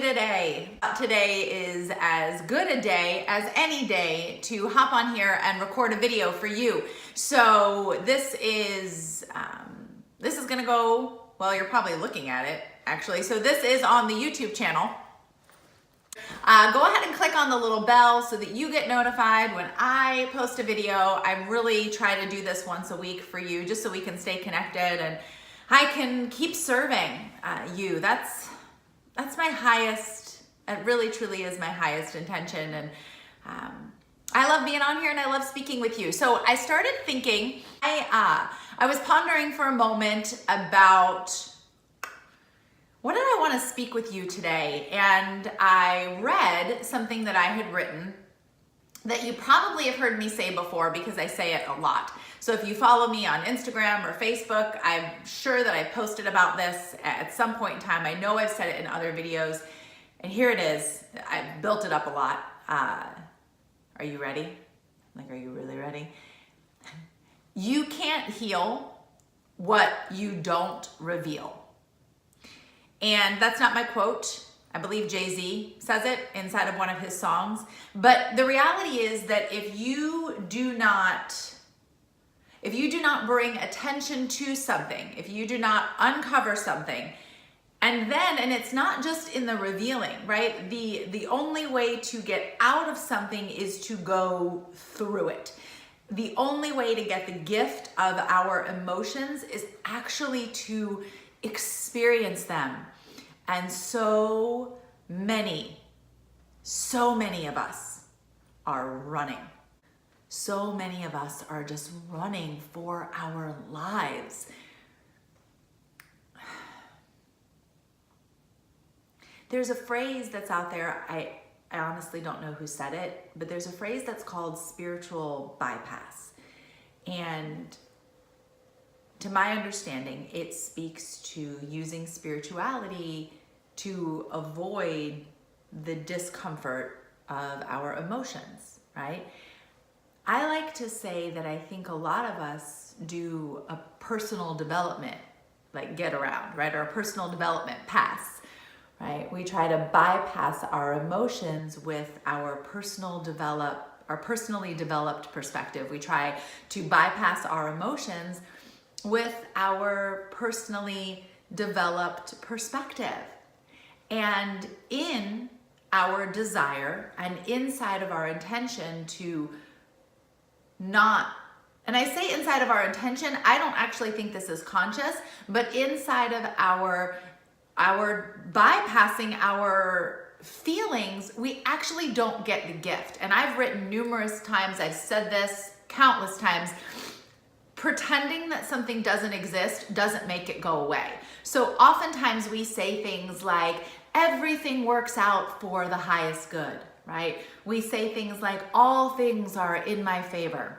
today. Today is as good a day as any day to hop on here and record a video for you. So this is gonna go, well, you're probably looking at it actually. So this is on the YouTube channel. Go ahead and click on the little bell so that you get notified when I post a video. I really try to do this once a week for you just so we can stay connected and I can keep serving you. That's my highest, it really truly is my highest intention. And I love being on here and I love speaking with you. So I started thinking, I was pondering for a moment about what did I want to speak with you today? And I read something that I had written that you probably have heard me say before because I say it a lot. So if you follow me on Instagram or Facebook, I'm sure that I posted about this at some point in time. I know I've said it in other videos, and here it is. I've built it up a lot. Are you ready? Like, are you really ready? You can't heal what you don't reveal. And that's not my quote. I believe Jay-Z says it inside of one of his songs. But the reality is that if you do not bring attention to something, if you do not uncover something, and it's not just in the revealing, right? The only way to get out of something is to go through it. The only way to get the gift of our emotions is actually to experience them. And so many of us are running. So many of us are just running for our lives. There's a phrase that's out there, I honestly don't know who said it, but there's a phrase that's called spiritual bypass. And to my understanding, it speaks to using spirituality to avoid the discomfort of our emotions, right? I like to say that I think a lot of us do a personal development, like get around, right? Or a personal development pass, right? We try to bypass our emotions with our personally developed perspective. We try to bypass our emotions with our personally developed perspective. And in our desire and inside of our intention to not, and I say inside of our intention, I don't actually think this is conscious, but inside of our bypassing our feelings, we actually don't get the gift. And I've written numerous times, I've said this countless times, pretending that something doesn't exist doesn't make it go away. So oftentimes we say things like, everything works out for the highest good, right? We say things like, all things are in my favor,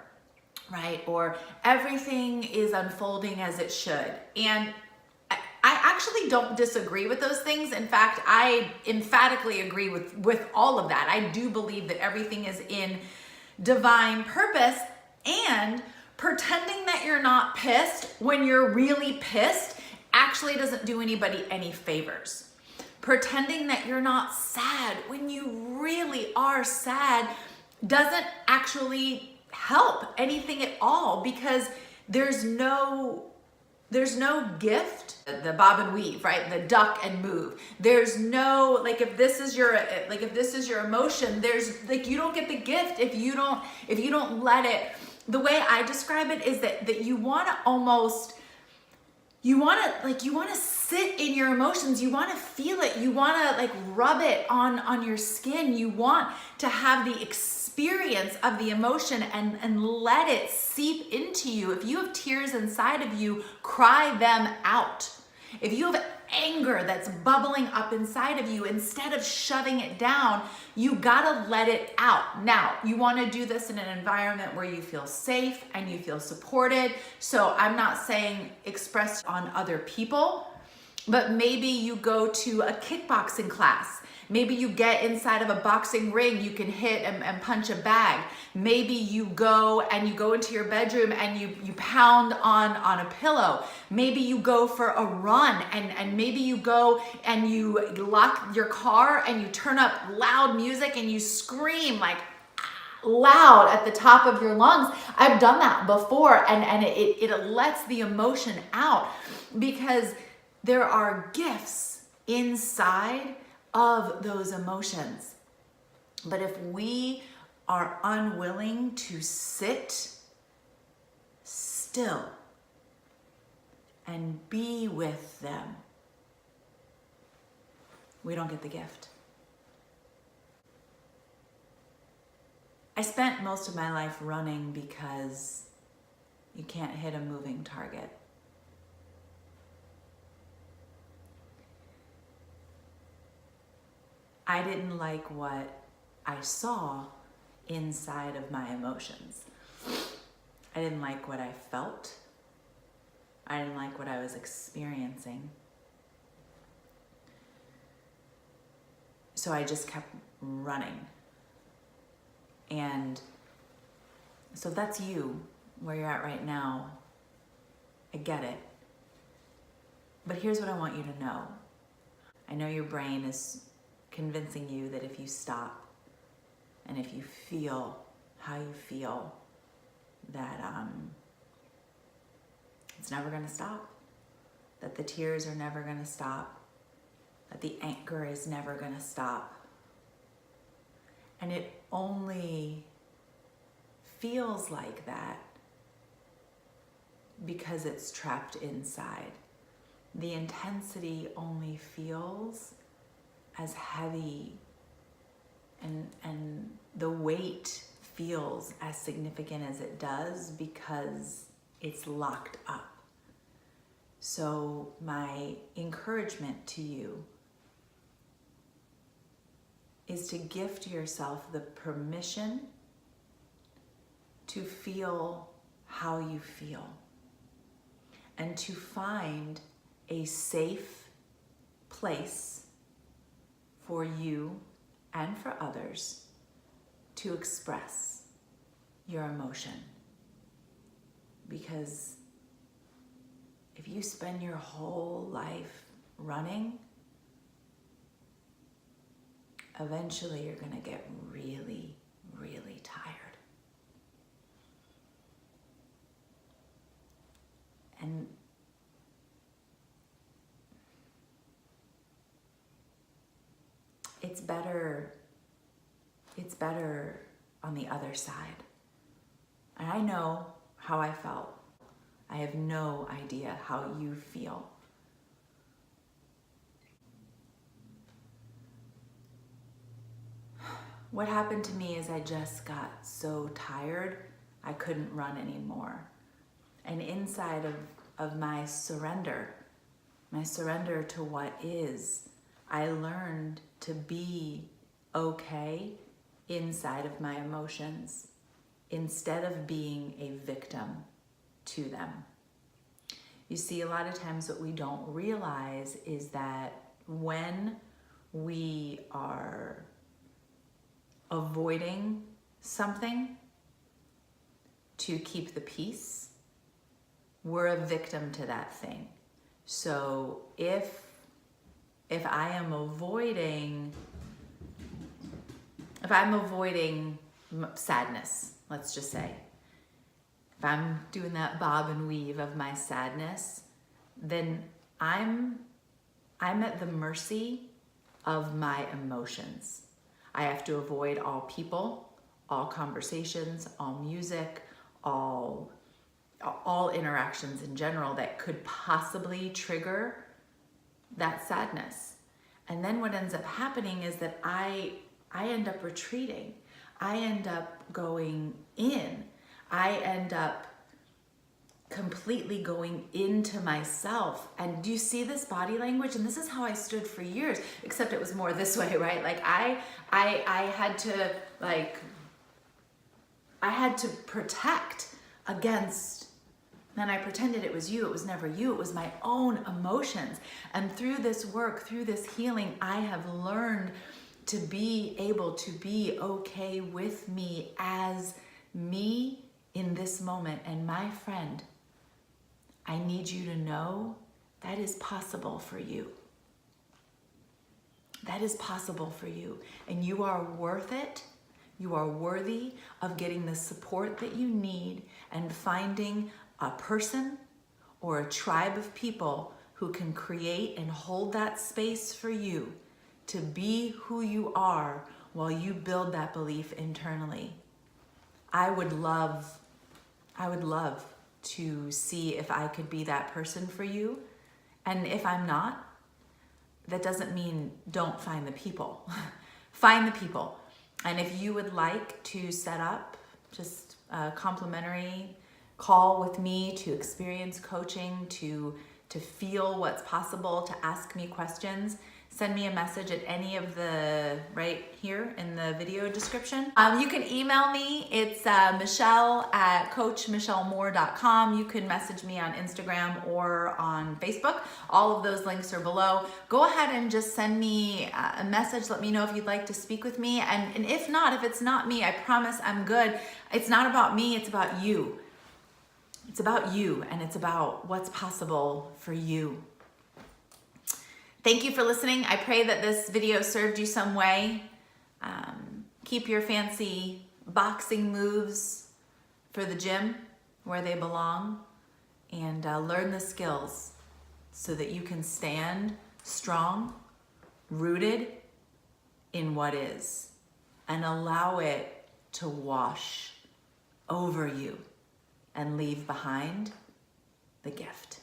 right? Or everything is unfolding as it should. And I actually don't disagree with those things. In fact, I emphatically agree with all of that. I do believe that everything is in divine purpose, and pretending that you're not pissed when you're really pissed actually doesn't do anybody any favors. Pretending that you're not sad when you really are sad doesn't actually help anything at all, because there's no gift. The bob and weave, right? The duck and move. There's no, like, if this is your emotion, there's like, you don't get the gift if you don't let it. The way I describe it is that you want to sit in your emotions. You want to feel it. You want to like rub it on your skin. You want to have the experience of the emotion and let it seep into you. If you have tears inside of you, cry them out. If you have anger that's bubbling up inside of you, instead of shoving it down, you gotta let it out. Now, you wanna do this in an environment where you feel safe and you feel supported. So I'm not saying express on other people, but maybe you go to a kickboxing class. Maybe you get inside of a boxing ring, you can hit and punch a bag. Maybe you go into your bedroom and you pound on a pillow. Maybe you go for a run and maybe you go and you lock your car and you turn up loud music and you scream like loud at the top of your lungs. I've done that before, and it lets the emotion out, because there are gifts inside of those emotions. But if we are unwilling to sit still and be with them, we don't get the gift. I spent most of my life running because you can't hit a moving target. I didn't like what I saw inside of my emotions. I didn't like what I felt. I didn't like what I was experiencing. So I just kept running. And so that's you, where you're at right now. I get it. But here's what I want you to know. I know your brain is convincing you that if you stop and if you feel how you feel, that it's never going to stop, that the tears are never going to stop, that the anger is never going to stop. And it only feels like that because it's trapped inside. The intensity only feels as heavy, and the weight feels as significant as it does because it's locked up. So my encouragement to you is to gift yourself the permission to feel how you feel, and to find a safe place for you and for others to express your emotion. Because if you spend your whole life running, eventually you're going to get really, really tired. And it's better on the other side. And I know how I felt. I have no idea how you feel. What happened to me is I just got so tired, I couldn't run anymore. And inside of my surrender to what is, I learned to be okay inside of my emotions instead of being a victim to them. You see, a lot of times what we don't realize is that when we are avoiding something to keep the peace, we're a victim to that thing. So if I'm avoiding sadness, let's just say, if I'm doing that bob and weave of my sadness, then I'm at the mercy of my emotions. I have to avoid all people, all conversations, all music, all interactions in general that could possibly trigger that sadness. And then what ends up happening is that I end up retreating. I end up going in. I end up completely going into myself. And do you see this body language? And this is how I stood for years, except it was more this way, right? Like I had to protect against, and I pretended it was you. It was never you. It was my own emotions. And through this work, through this healing, I have learned to be able to be okay with me as me in this moment. And my friend, I need you to know that is possible for you. That is possible for you. And you are worth it. You are worthy of getting the support that you need and finding a person or a tribe of people who can create and hold that space for you to be who you are while you build that belief internally. I would love to see if I could be that person for you. And if I'm not, that doesn't mean don't find the people. Find the people. And if you would like to set up just a complimentary call with me to experience coaching, to feel what's possible, to ask me questions, send me a message at any of the, right here in the video description. You can email me. It's michelle@coachmichellemore.com. You can message me on Instagram or on Facebook. All of those links are below. Go ahead and just send me a message. Let me know if you'd like to speak with me. And if not, if it's not me, I promise I'm good. It's not about me, it's about you. It's about you, and it's about what's possible for you. Thank you for listening. I pray that this video served you some way. Keep your fancy boxing moves for the gym where they belong, and learn the skills so that you can stand strong, rooted in what is, and allow it to wash over you and leave behind the gift.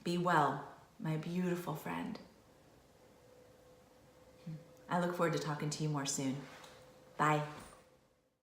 Be well, my beautiful friend. I look forward to talking to you more soon. Bye.